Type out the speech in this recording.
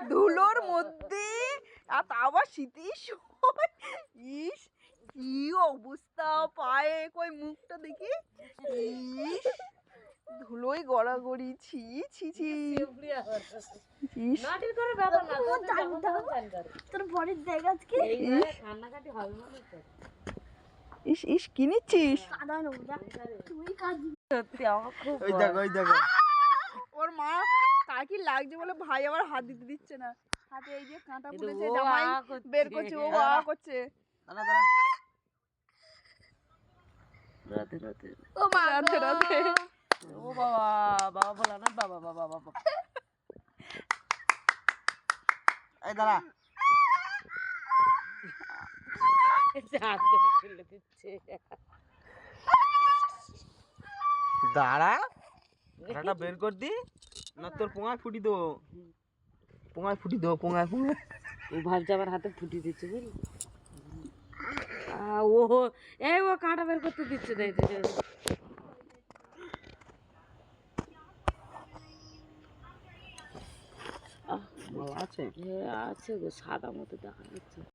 ধুলোর মধ্যে আর তা আবার শীতের সময়। ইস কি অবস্থা, পায়ে কই মুখটা দেখি। ইস ধুলোয় গড়াগড়ি, ছি ছি ছি। ইস ইস কি নিচ্ছিস? ওর মা কাকি লাগছে বলে ভাই আবার হাত দিতে দিচ্ছে না। হাতে এই যে কাঁটা ফুটেছে, জামাই বের করছে, ও করছে। ও রাতে রাতে ও বাবা, বাবা বলা না, বাবা বাবা বাবা। এই দাঁড়া, দাঁড়া কাঁটাটা বের কর দি, না তোর পোঙায় ফুটি দো, পোঙায় ফুটি দো, পোঙায় পোঙায়। ও ভাবছে আমার হাতে ফুটি দিচ্ছে বুঝলি। ও এই ও কাঁটা বের করতে দিচ্ছে না। আছে আছে গো, সাদা মতো দেখা যাচ্ছে।